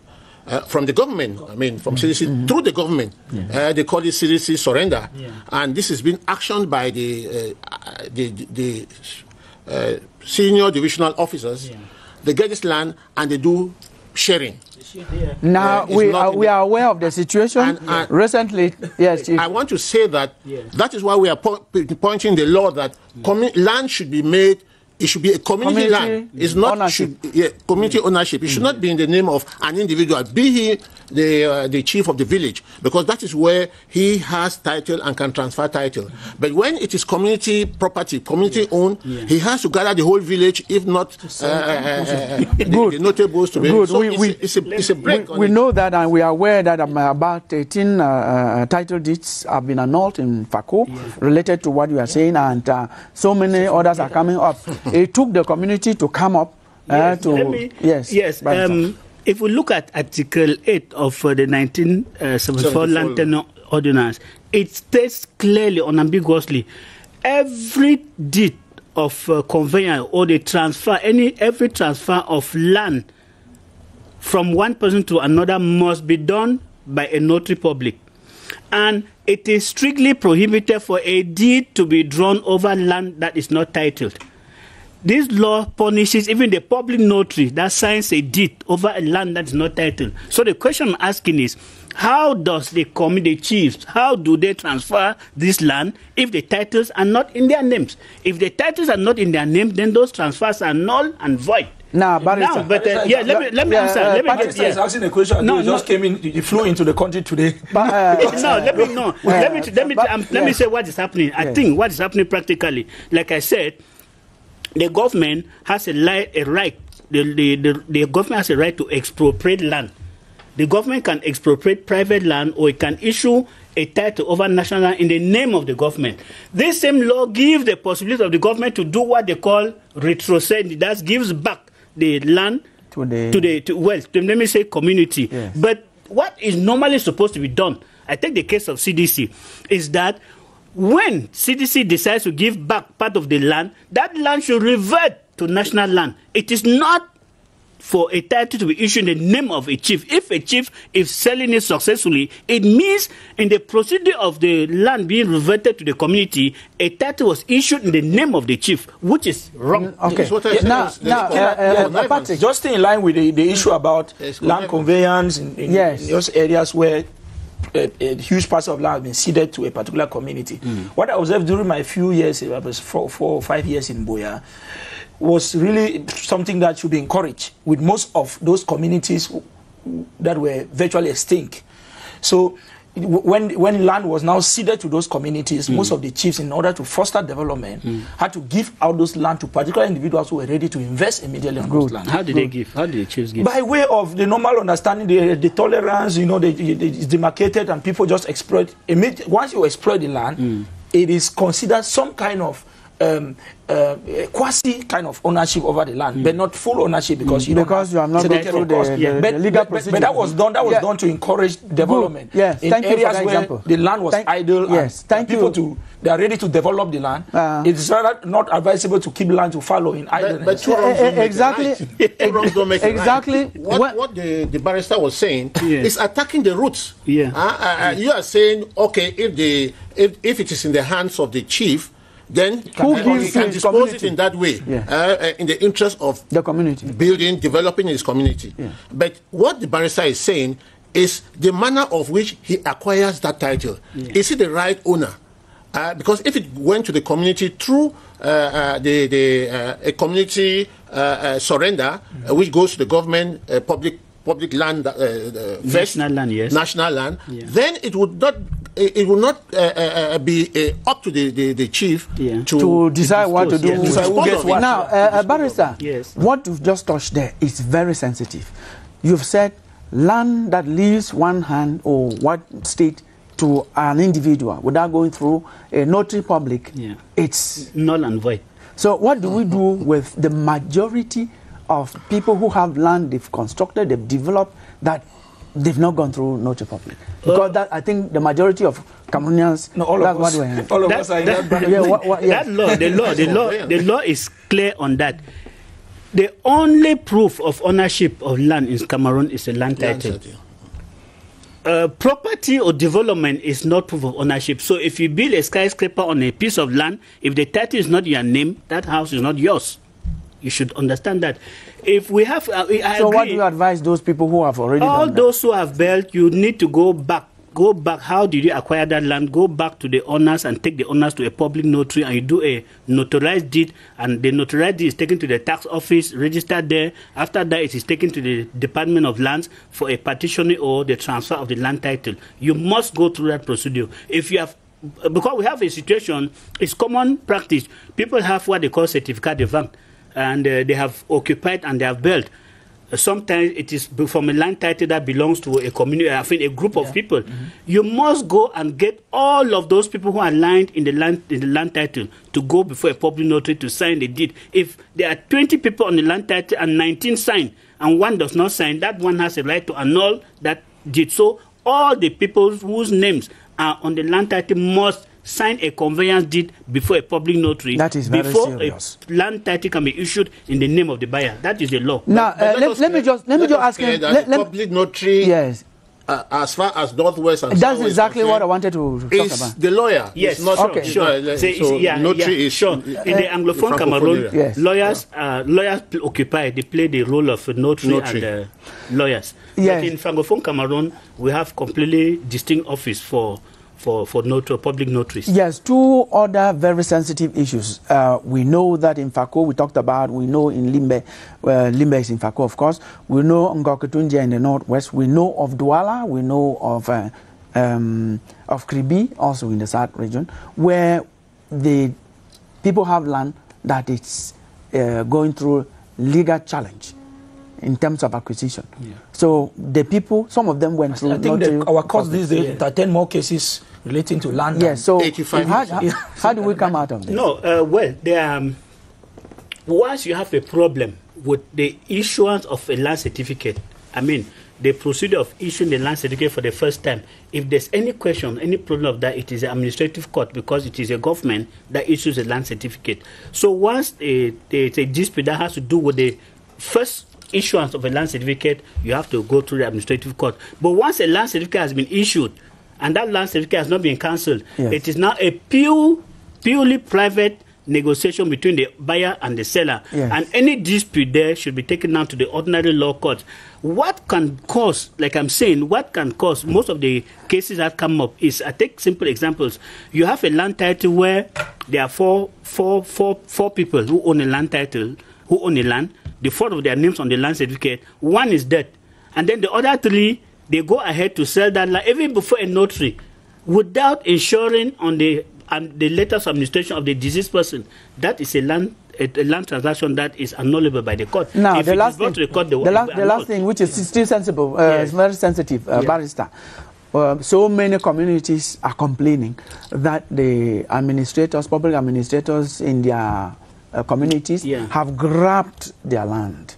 from the government, from CDC through the government. They call it CDC surrender. And this has been actioned by the senior divisional officers. They get this land and they do sharing. Now we are aware of the situation. Recently, yes, Chief. I want to say that that is why we are pointing the law that land should be made. It should be a community land. It's not community ownership. It should not be in the name of an individual, be he the chief of the village, because that is where he has title and can transfer title. But when it is community property, community owned, he has to gather the whole village, if not the notables to be. Good. So it's a break. We know that, and we are aware that about 18 title deeds have been annulled in Fako related to what you are saying, and so many others are coming up. It took the community to come up if we look at Article 8 of the 1974 Land Tenure Ordinance, it states clearly, unambiguously, every deed of conveyance or the transfer, every transfer of land from one person to another must be done by a notary public. And it is strictly prohibited for a deed to be drawn over land that is not titled. This law punishes even the public notary that signs a deed over a land that is not titled. So the question I'm asking is, how does the chiefs, how do they transfer this land if the titles are not in their names? If the titles are not in their name, then those transfers are null and void. Let me answer. Barrister is asking a question. No, just came in. You flew into the country today. Let me say what is happening. I think what is happening practically, like I said, the government has a right. The government has a right to expropriate land. The government can expropriate private land, or it can issue a title over national land in the name of the government. This same law gives the possibility of the government to do what they call retrocede. That gives back the land to let me say community. Yes. But what is normally supposed to be done, I take the case of CDC, is that when CDC decides to give back part of the land, that land should revert to national land. It is not for a title to be issued in the name of a chief. If a chief is selling it successfully, it means in the procedure of the land being reverted to the community, a title was issued in the name of the chief, which is wrong. Okay. Just in line with the issue about land conveyance in those areas where a huge part of land has been ceded to a particular community. What I observed during my few years, it was 4 or 5 years in Boya, was really something that should be encouraged with most of those communities that were virtually extinct. So when land was now ceded to those communities, most of the chiefs, in order to foster development, had to give out those land to particular individuals who were ready to invest immediately on those land. How did they give? How did the chiefs give? By way of the normal understanding, the tolerance, it's demarcated and people just exploit. Once you exploit the land, it is considered some kind of quasi kind of ownership over the land, but not full ownership because you have not gone through the legal procedure. But that was done to encourage development. Yes, in areas where the land was idle. They are ready to develop the land. It's not advisable to keep land to fallow in idleness. Exactly. What the barrister was saying is attacking the roots. You are saying, okay, if it is in the hands of the chief, then he can dispose it in that way, in the interest of the community, developing his community. But what the barrister is saying is the manner of which he acquires that title. Is he the right owner? Because if it went to the community through a community surrender, which goes to the government, public land, national land, then it would not. It will not be up to the chief to decide what to do. Now, barrister, what you've just touched there is very sensitive. You've said land that leaves one hand or one state to an individual without going through a notary public, it's null and void. So what do we do with the majority of people who have land they've constructed, they've developed, that they've not gone through notary public? Because that, I think the majority of Cameroonians, the law is clear on that. The only proof of ownership of land in Cameroon is a land title. Property or development is not proof of ownership. So if you build a skyscraper on a piece of land, if the title is not your name, that house is not yours. You should understand that. If we have, so what do you advise those people who have already all done those who have built? You need to go back. Go back. How did you acquire that land? Go back to the owners and take the owners to a public notary, and you do a notarized deed. And the notarized deed is taken to the tax office, registered there. After that, it is taken to the Department of Lands for a partitioning or the transfer of the land title. You must go through that procedure. If you have, because we have a situation, it's common practice. People have what they call certificate de vente, and they have occupied and they have built. Sometimes it is from a land title that belongs to a community, I think a group of people. You must go and get all of those people who are lined in the land title to go before a public notary to sign the deed. If there are 20 people on the land title and 19 sign and one does not sign, that one has a right to annul that deed. So all the people whose names are on the land title must sign a conveyance deed before a public notary. That is very serious. A land title can be issued in the name of the buyer. That is the law. Now, let me just ask him. Public notary, as far as Northwest and that's exactly what I wanted to talk about. The lawyer. Yes, not sure. Notary is sure. In the Anglophone Cameroon, lawyers occupy. They play the role of notary. And lawyers. Yes. But in Francophone Cameroon, we have completely distinct office for public notaries. Yes, two other very sensitive issues. We know that in Fako, we talked about, we know in Limbe, Limbe is in Fako, of course. We know Ngoketunja in the northwest. We know of Douala. We know of Crtv, also in the south region, where the people have land that it's going through legal challenge in terms of acquisition. So the people, some of them went through. I think that our courts these days entertain more cases relating to land. Yes, so how do we come out of this? No, once you have a problem with the issuance of a land certificate, I mean, the procedure of issuing the land certificate for the first time, if there's any question, any problem of that, it is an administrative court because it is a government that issues a land certificate. So once a dispute that has to do with the first issuance of a land certificate, you have to go through the administrative court. But once a land certificate has been issued and that land certificate has not been cancelled, it is now a purely private negotiation between the buyer and the seller. And any dispute there should be taken down to the ordinary law court. What can cause, like I'm saying, what can cause most of the cases that come up is, I take simple examples. You have a land title where there are four people who own a land title, who own a land. The four of their names on the land certificate, one is dead. And then the other three, they go ahead to sell that land, even before a notary, without ensuring on the letters of administration of the deceased person. That is a land transaction that is annullable by the court. Now, if the last thing, which is still sensible, is very sensitive, barrister. so many communities are complaining that the administrators, public administrators in their communities have grabbed their land.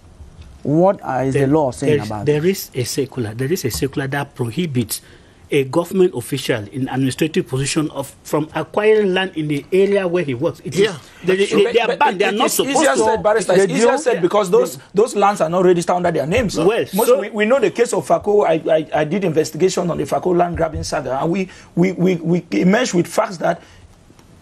What is the law saying about that? There is a circular that prohibits a government official in administrative position from acquiring land in the area where he works. They are banned. They are not supposed to. It's easier said because those lands are not registered under their names. Well, we know the case of Fako. I did investigation on the Fako land grabbing saga, and we emerged with facts that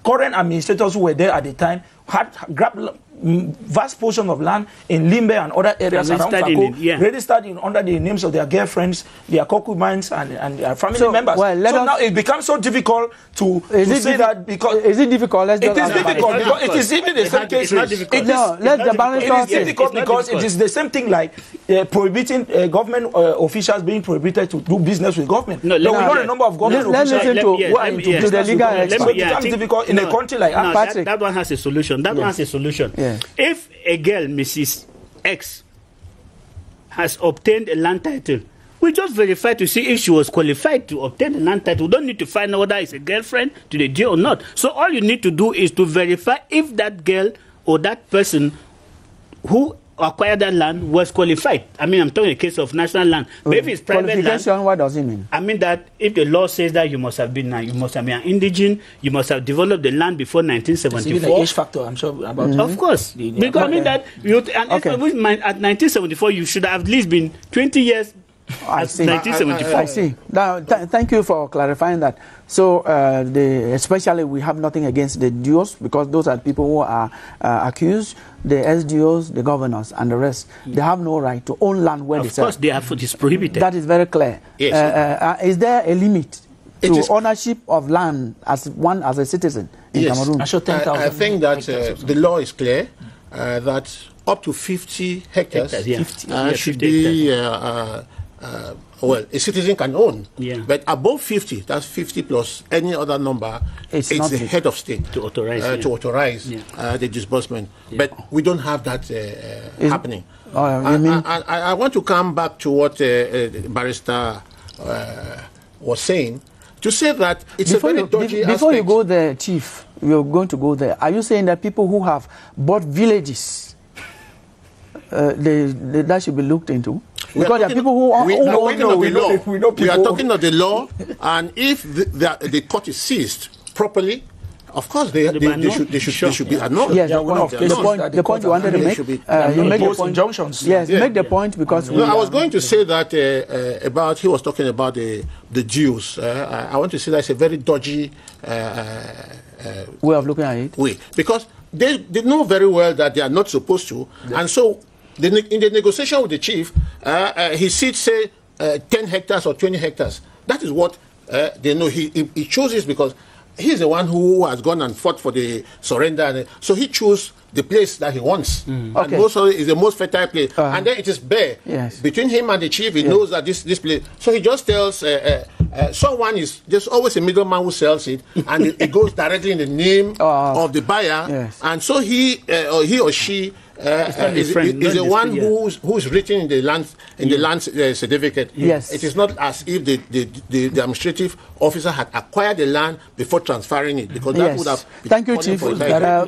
current administrators who were there at the time had grabbed vast portion of land in Limbe and other areas around Fako, registered under the names of their girlfriends, their concubines, and their family members. So now it becomes so difficult to say that because... Is it difficult? It is difficult because it is even the same case. It is difficult because it is the same thing like prohibiting government officials being prohibited to do business with government. No, we know the number of government officials who are into business with government. So it becomes difficult in a country like Afrique. That one has a solution. That one has a solution. If a girl, Mrs. X, has obtained a land title, we just verify to see if she was qualified to obtain a land title. We don't need to find out whether it's a girlfriend to the J or not. So all you need to do is to verify if that girl or that person who acquired that land was qualified. I mean, I'm talking a case of national land. But if it's private land, what does it mean? I mean that if the law says that you must have been an indigene, you must have developed the land before 1974. It's the age factor, I'm sure about. Of course, because I mean that at 1974 you should have at least been 20 years. I see. 1974. I see. Now, thank you for clarifying that. So, especially we have nothing against the duos because those are people who are accused. The SDOs, the governors, and the rest, they have no right to own land where they sell. Of course, it is prohibited. That is very clear. Yes. Is there a limit to ownership of land as a citizen in Cameroon? I think that the law is clear that up to 50 hectares should be a citizen can own. But above 50, that's 50 plus any other number, it's the head of state to authorize the disbursement. But we don't have that happening. I want to come back to what Barrister was saying, to say that it's a very dodgy aspect. Before you go there, Chief, you're going to go there. Are you saying that people who have bought villages, that should be looked into? Because there are people who we are talking of the law, and if the court is seized properly, of course they should be annoyed. Yes, the point you wanted to make, you make the point. Injunctions. Yes, make the point because I was going to say that he was talking about the Jews. I want to say that's a very dodgy way of looking at it. Because they know very well that they are not supposed to, and so. In the negotiation with the chief, he said, say, 10 hectares or 20 hectares. That is what they know. He chooses because he's the one who has gone and fought for the surrender. So he chose the place that he wants. And also is the most fertile place. And then it is bare. Yes. Between him and the chief, he knows that this place. So he just tells someone is just always a middleman who sells it, and it goes directly in the name of the buyer. Yes. And so he or she is the one who's written in the land certificate. Yes. It is not as if the administrative officer had acquired the land before transferring it, because that would have. Thank you, Chief.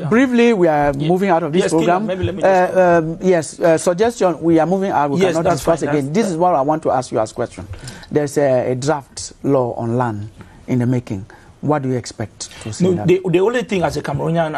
Briefly, we are moving out of this program. Suggestion. We are moving out. We cannot discuss again. This is what I want to ask you as a question. There's a draft law on land in the making. What do you expect to see? The only thing as a Cameroonian,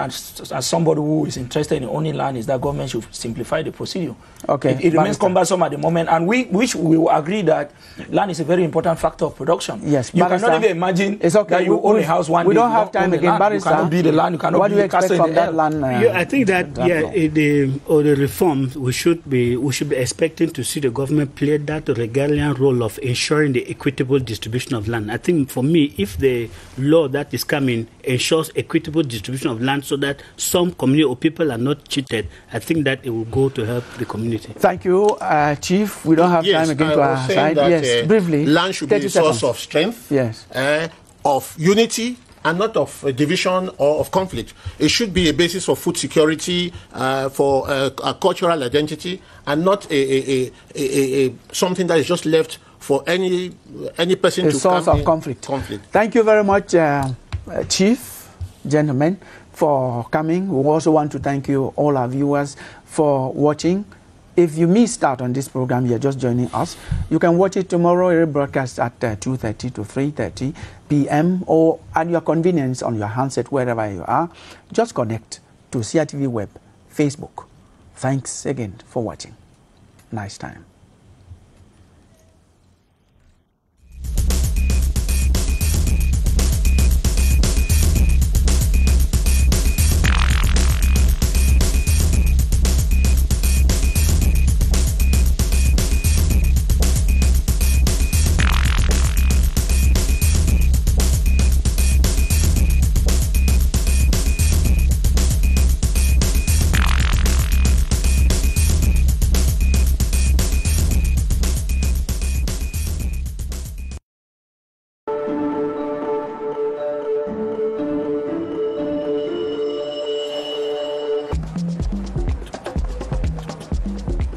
as somebody who is interested in owning land, is that government should simplify the procedure. It remains cumbersome at the moment, and we will agree that land is a very important factor of production. Yes, you cannot even imagine that you own a house one day. We don't have time again, Barrister. You cannot build the land. You cannot what do you expect from that land? I think that the reforms we should be expecting to see the government play that regalian role of ensuring the equitable distribution of land. I think for me, if the law that is coming ensures equitable distribution of land so that some community or people are not cheated, I think that it will go to help the community. Thank you, Chief. We don't have time again to our side. That, briefly. Land should be a source of strength, of unity, and not of division or of conflict. It should be a basis for food security, for a cultural identity, and not a something that is just left for any person a to source come of in conflict. conflict. Thank you very much, Chief, gentlemen, for coming. We also want to thank you, all our viewers, for watching. If you missed out on this program, you're just joining us, you can watch it tomorrow. It will broadcast at 2:30 to 3:30 p.m. or at your convenience on your handset, wherever you are. Just connect to CRTV Web, Facebook. Thanks again for watching. Nice time.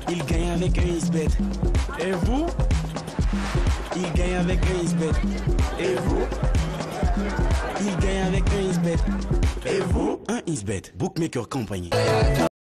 Il gagne avec un isbet. Et vous? Il gagne avec un isbet. Et vous? Il gagne avec un isbet. Et vous? Un isbet. Bookmaker Company.